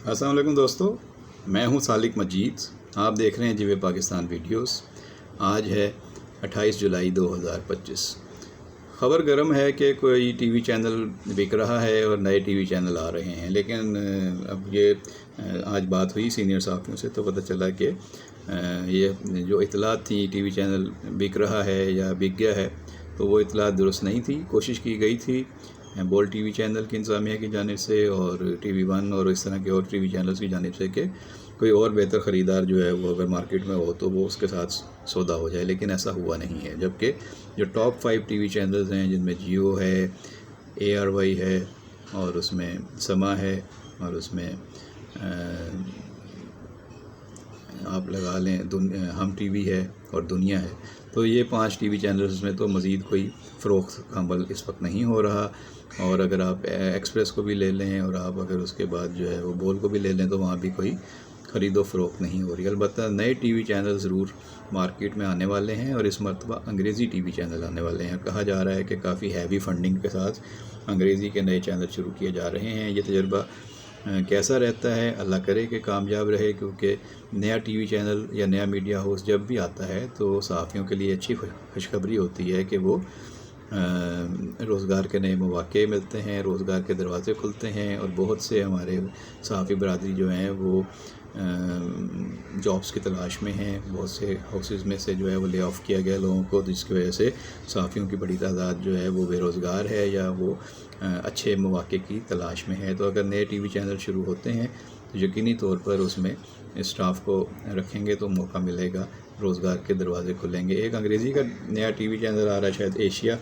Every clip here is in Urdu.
السلام علیکم دوستو، میں ہوں سالک مجید. آپ دیکھ رہے ہیں جیوے پاکستان ویڈیوز. آج ہے 28 جولائی 2025. خبر گرم ہے کہ کوئی ٹی وی چینل بک رہا ہے اور نئے ٹی وی چینل آ رہے ہیں، لیکن اب یہ آج بات ہوئی سینئر صحافیوں سے تو پتہ چلا کہ یہ جو اطلاعات تھیں ٹی وی چینل بک رہا ہے یا بک گیا ہے تو وہ اطلاعات درست نہیں تھی. کوشش کی گئی تھی بول ٹی وی چینل کی انتظامیہ کی جانب سے اور ٹی وی ون اور اس طرح کے اور ٹی وی چینلز کی جانب سے کہ کوئی اور بہتر خریدار جو ہے وہ اگر مارکیٹ میں ہو تو وہ اس کے ساتھ سودا ہو جائے، لیکن ایسا ہوا نہیں ہے. جبکہ جو ٹاپ 5 ٹی وی چینلز ہیں جن میں جیو ہے، ARY ہے، اور اس میں سما ہے، اور اس میں آپ لگا لیں ہم ٹی وی ہے اور دنیا ہے، تو یہ 5 ٹی وی چینلز میں تو مزید کوئی فروخت کا عمل اس وقت نہیں ہو رہا. اور اگر آپ ایکسپریس کو بھی لے لیں اور آپ اگر اس کے بعد جو ہے وہ بول کو بھی لے لیں تو وہاں بھی کوئی خرید و فروخت نہیں ہو رہی. البتہ نئے ٹی وی چینل ضرور مارکیٹ میں آنے والے ہیں اور اس مرتبہ انگریزی ٹی وی چینل آنے والے ہیں. کہا جا رہا ہے کہ کافی ہیوی فنڈنگ کے ساتھ انگریزی کے نئے چینل شروع کیے جا رہے ہیں. یہ تجربہ کیسا رہتا ہے اللہ کرے کہ کامیاب رہے، کیونکہ نیا ٹی وی چینل یا نیا میڈیا ہاؤس جب بھی آتا ہے تو صحافیوں کے لیے اچھی خوشخبری ہوتی ہے کہ وہ روزگار کے نئے مواقع ملتے ہیں، روزگار کے دروازے کھلتے ہیں، اور بہت سے ہمارے صحافی برادری جو ہیں وہ جابس کی تلاش میں ہیں. بہت سے ہاؤسز میں سے جو ہے وہ لے آف کیا گیا لوگوں کو، جس کی وجہ سے صحافیوں کی بڑی تعداد جو ہے وہ بے روزگار ہے یا وہ اچھے مواقع کی تلاش میں ہے. تو اگر نئے ٹی وی چینل شروع ہوتے ہیں تو یقینی طور پر اس میں اسٹاف کو رکھیں گے تو موقع ملے گا، روزگار کے دروازے کھلیں گے. ایک انگریزی کا نیا ٹی وی چینل آ رہا ہے شاید ایشیا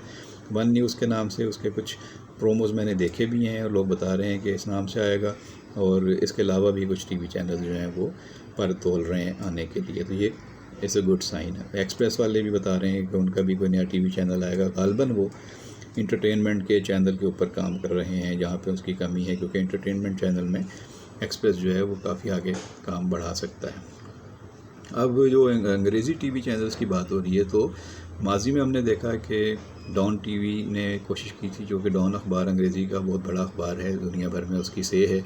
ون نیوز کے نام سے، اس کے کچھ پروموز میں نے دیکھے بھی ہیں اور لوگ بتا رہے ہیں کہ اس نام سے آئے گا، اور اس کے علاوہ بھی کچھ ٹی وی چینل جو ہیں وہ پر تول رہے ہیں آنے کے لیے. تو یہ اٹس اے گڈ سائن ہے. ایکسپریس والے بھی بتا رہے ہیں کہ ان کا بھی کوئی نیا ٹی وی چینل آئے گا. غالباً وہ انٹرٹینمنٹ کے چینل کے اوپر کام کر رہے ہیں جہاں پہ اس کی کمی ہے، کیونکہ انٹرٹینمنٹ چینل میں ایکسپریس جو ہے وہ کافی آگے کام بڑھا سکتا ہے. اب جو انگریزی ٹی وی چینلز کی بات ہو رہی ہے تو ماضی میں ہم نے دیکھا کہ ڈان ٹی وی نے کوشش کی تھی، جو کہ ڈان اخبار انگریزی کا بہت بڑا اخبار ہے، دنیا بھر میں اس کی سے ہے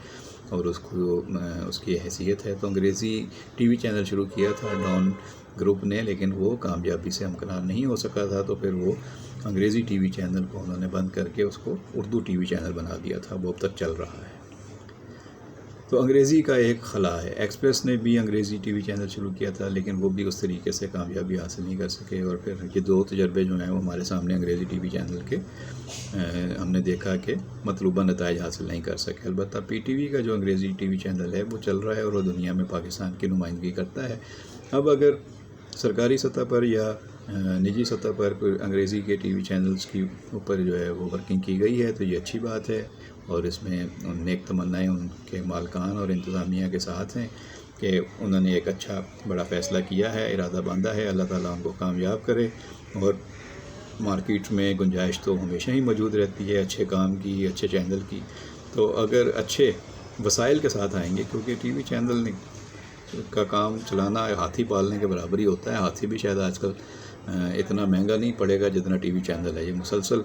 اور اس کی حیثیت ہے. تو انگریزی ٹی وی چینل شروع کیا تھا ڈان گروپ نے، لیکن وہ کامیابی سے ہمکنار نہیں ہو سکا تھا. تو پھر وہ انگریزی ٹی وی چینل کو انہوں نے بند کر کے اس کو اردو ٹی وی چینل بنا دیا تھا. وہ اب تک چل رہا ہے. تو انگریزی کا ایک خلا ہے. ایکسپریس نے بھی انگریزی ٹی وی چینل شروع کیا تھا، لیکن وہ بھی اس طریقے سے کامیابی حاصل نہیں کر سکے. اور پھر یہ 2 تجربے جو ہیں وہ ہمارے سامنے انگریزی ٹی وی چینل کے ہم نے دیکھا کہ مطلوبہ نتائج حاصل نہیں کر سکے. البتہ پی ٹی وی کا جو انگریزی ٹی وی چینل ہے وہ چل رہا ہے اور وہ دنیا میں پاکستان کی نمائندگی کرتا ہے. اب اگر سرکاری سطح پر یا نجی سطح پر کوئی انگریزی کے ٹی وی چینلز کی اوپر جو ہے وہ ورکنگ کی گئی ہے تو یہ اچھی بات ہے، اور اس میں نیک تمنائیں ان کے مالکان اور انتظامیہ کے ساتھ ہیں کہ انہوں نے ایک اچھا بڑا فیصلہ کیا ہے، ارادہ باندھا ہے. اللہ تعالیٰ ان کو کامیاب کرے. اور مارکیٹ میں گنجائش تو ہمیشہ ہی موجود رہتی ہے اچھے کام کی، اچھے چینل کی. تو اگر اچھے وسائل کے ساتھ آئیں گے، کیونکہ ٹی وی چینل کا کام چلانا ہاتھی پالنے کے برابر ہی ہوتا ہے. ہاتھی بھی شاید آج کل اتنا مہنگا نہیں پڑے گا جتنا ٹی وی چینل ہے. یہ مسلسل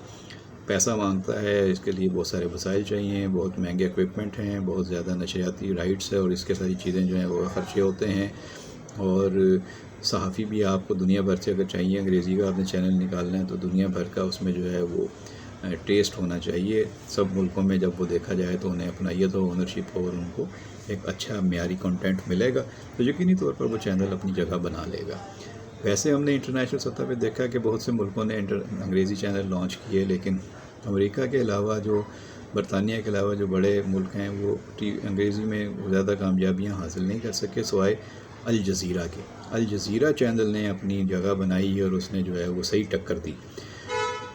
پیسہ مانگتا ہے، اس کے لیے بہت سارے وسائل چاہیے، بہت مہنگے اکوپمنٹ ہیں، بہت زیادہ نشریاتی رائٹس ہے، اور اس کے ساری چیزیں جو ہیں وہ خرچے ہوتے ہیں. اور صحافی بھی آپ کو دنیا بھر سے اگر چاہیے انگریزی کا آپ نے چینل نکالنا ہے تو دنیا بھر کا اس میں جو ہے وہ ٹیسٹ ہونا چاہیے. سب ملکوں میں جب وہ دیکھا جائے تو انہیں اپنائیت ہو، اونرشپ ہو، اور ان کو ایک اچھا معیاری کنٹینٹ ملے گا تو یقینی طور پر وہ چینل اپنی جگہ بنا لے گا. ویسے ہم نے انٹرنیشنل سطح پہ دیکھا کہ بہت سے ملکوں نے انگریزی چینل لانچ کیے، لیکن امریکہ کے علاوہ برطانیہ کے علاوہ جو بڑے ملک ہیں وہ انگریزی میں زیادہ کامیابیاں حاصل نہیں کر سکے سوائے الجزیرہ کے. الجزیرہ چینل نے اپنی جگہ بنائی اور اس نے جو ہے وہ صحیح ٹکر دی.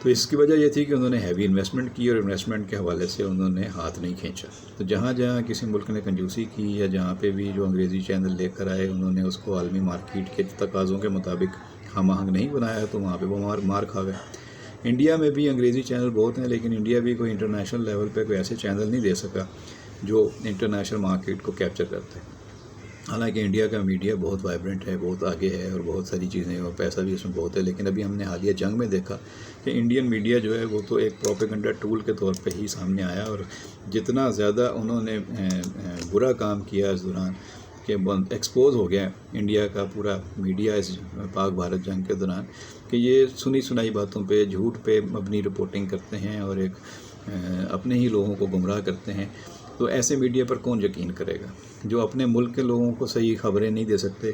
تو اس کی وجہ یہ تھی کہ انہوں نے ہیوی انویسٹمنٹ کی، اور انویسٹمنٹ کے حوالے سے انہوں نے ہاتھ نہیں کھینچا. تو جہاں جہاں کسی ملک نے کنجوسی کی یا جہاں پہ بھی جو انگریزی چینل لے کر آئے انہوں نے اس کو عالمی مارکیٹ کے تقاضوں کے مطابق ہم آہنگ نہیں بنایا تو وہاں پہ وہ مار کھا گئے. انڈیا میں بھی انگریزی چینل بہت ہیں، لیکن انڈیا بھی کوئی انٹرنیشنل لیول پہ کوئی ایسے چینل نہیں دے سکا جو انٹرنیشنل مارکیٹ کو کیپچر کرتے. حالانکہ انڈیا کا میڈیا بہت وائبرنٹ ہے، بہت آگے ہے، اور بہت ساری چیزیں اور پیسہ بھی اس میں بہت ہے. لیکن ابھی ہم نے حالیہ جنگ میں دیکھا کہ انڈین میڈیا جو ہے وہ تو ایک پروپیگنڈا ٹول کے طور پہ ہی سامنے آیا، اور جتنا زیادہ انہوں نے برا کام کیا اس دوران کہ ایکسپوز ہو گیا انڈیا کا پورا میڈیا اس پاک بھارت جنگ کے دوران کہ یہ سنی سنائی باتوں پہ جھوٹ پہ مبنی رپورٹنگ کرتے ہیں اور ایک اپنے ہی لوگوں کو گمراہ کرتے ہیں. تو ایسے میڈیا پر کون یقین کرے گا؟ جو اپنے ملک کے لوگوں کو صحیح خبریں نہیں دے سکتے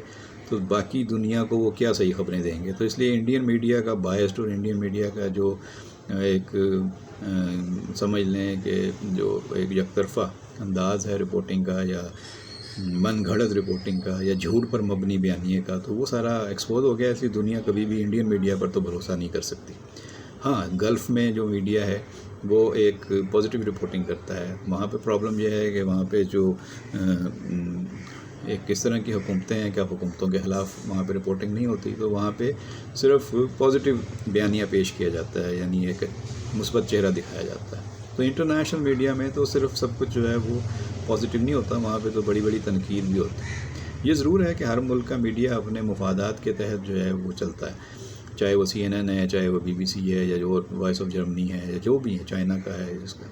تو باقی دنیا کو وہ کیا صحیح خبریں دیں گے؟ تو اس لیے انڈین میڈیا کا بائسڈ اور انڈین میڈیا کا جو ایک سمجھ لیں کہ جو ایک یک طرفہ انداز ہے رپورٹنگ کا یا من گھڑت رپورٹنگ کا یا جھوٹ پر مبنی بیانیے کا، تو وہ سارا ایکسپوز ہو گیا. اس لیے دنیا کبھی بھی انڈین میڈیا پر تو بھروسہ نہیں کر سکتی. ہاں، گلف میں جو میڈیا ہے وہ ایک پازیٹیو رپورٹنگ کرتا ہے. وہاں پہ پرابلم یہ ہے کہ وہاں پہ جو ایک کس طرح کی حکومتیں ہیں کہ حکومتوں کے خلاف وہاں پہ رپورٹنگ نہیں ہوتی، تو وہاں پہ صرف پازیٹیو بیانیہ پیش کیا جاتا ہے، یعنی ایک مثبت چہرہ دکھایا جاتا ہے. تو انٹرنیشنل میڈیا میں تو صرف سب کچھ جو ہے وہ پازیٹیو نہیں ہوتا، وہاں پہ تو بڑی بڑی تنقید بھی ہوتی ہے. یہ ضرور ہے کہ ہر ملک کا میڈیا اپنے مفادات کے تحت جو ہے وہ چلتا ہے، چاہے وہ CNN ہے، چاہے وہ BBC ہے، یا جو وائس آف جرمنی ہے، یا جو بھی ہے، چائنا کا ہے جس کا.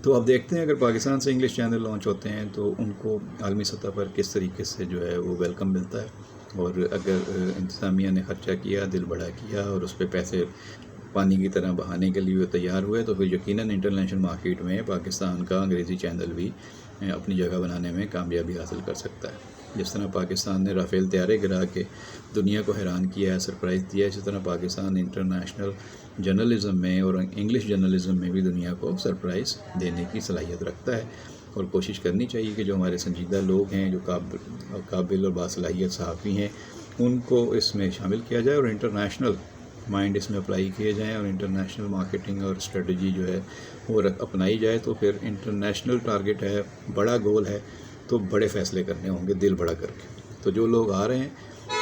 تو اب دیکھتے ہیں اگر پاکستان سے انگلش چینل لانچ ہوتے ہیں تو ان کو عالمی سطح پر کس طریقے سے جو ہے وہ ویلکم ملتا ہے. اور اگر انتظامیہ نے خرچہ کیا، دل بڑا کیا اور اس پہ پیسے پانی کی طرح بہانے کے لیے وہ تیار ہوئے، تو پھر یقیناً انٹرنیشنل مارکیٹ میں پاکستان کا انگریزی چینل بھی اپنی جگہ بنانے میں کامیابی حاصل کر سکتا ہے. جس طرح پاکستان نے رافیل طیارے گرا کے دنیا کو حیران کیا ہے، سرپرائز دیا ہے، اسی طرح پاکستان انٹرنیشنل جرنلزم میں اور انگلش جرنلزم میں بھی دنیا کو سرپرائز دینے کی صلاحیت رکھتا ہے. اور کوشش کرنی چاہیے کہ جو ہمارے سنجیدہ لوگ ہیں، جو قابل اور باصلاحیت صحافی ہیں، ان کو اس میں شامل کیا جائے اور انٹرنیشنل مائنڈ اس میں اپلائی کیے جائیں اور انٹرنیشنل مارکیٹنگ اور اسٹریٹجی جو ہے وہ اپنائی جائے. تو پھر انٹرنیشنل ٹارگٹ ہے، بڑا گول ہے، تو بڑے فیصلے کرنے ہوں گے دل بڑا کر کے. تو جو لوگ آ رہے ہیں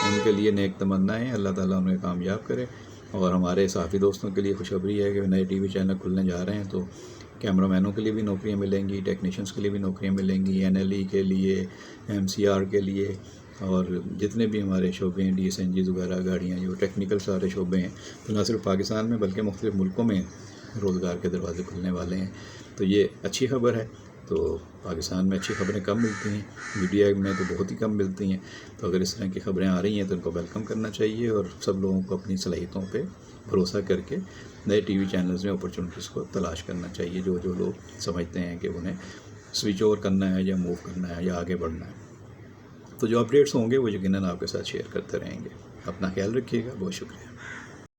ان کے لیے نیک تمنائیں، اللہ تعالیٰ انہیں کامیاب کرے. اور ہمارے صحافی دوستوں کے لیے خوشخبری ہے کہ نئے ٹی وی چینل کھلنے جا رہے ہیں، تو کیمرہ مینوں کے لیے بھی نوکریاں ملیں گی، ٹیکنیشینس کے لیے بھی نوکریاں ملیں گی، NLE کے لیے، MCR کے لیے، اور جتنے بھی ہمارے شعبے ہیں، DSNGs وغیرہ گاڑیاں، جو ٹیکنیکل سارے شعبے ہیں، تو نہ صرف پاکستان میں بلکہ مختلف ملکوں میں روزگار کے دروازے کھلنے والے ہیں. تو یہ اچھی خبر ہے. تو پاکستان میں اچھی خبریں کم ملتی ہیں، میڈیا میں تو بہت ہی کم ملتی ہیں. تو اگر اس طرح کی خبریں آ رہی ہیں تو ان کو ویلکم کرنا چاہیے اور سب لوگوں کو اپنی صلاحیتوں پہ بھروسہ کر کے نئے ٹی وی چینلز میں اپرچونیٹیز کو تلاش کرنا چاہیے، جو لوگ سمجھتے ہیں کہ انہیں سوئچ اوور کرنا ہے یا موو کرنا ہے یا آگے بڑھنا ہے. تو جو اپڈیٹس ہوں گے وہ یقیناً آپ کے ساتھ شیئر کرتے رہیں گے. اپنا خیال رکھیے گا. بہت شکریہ.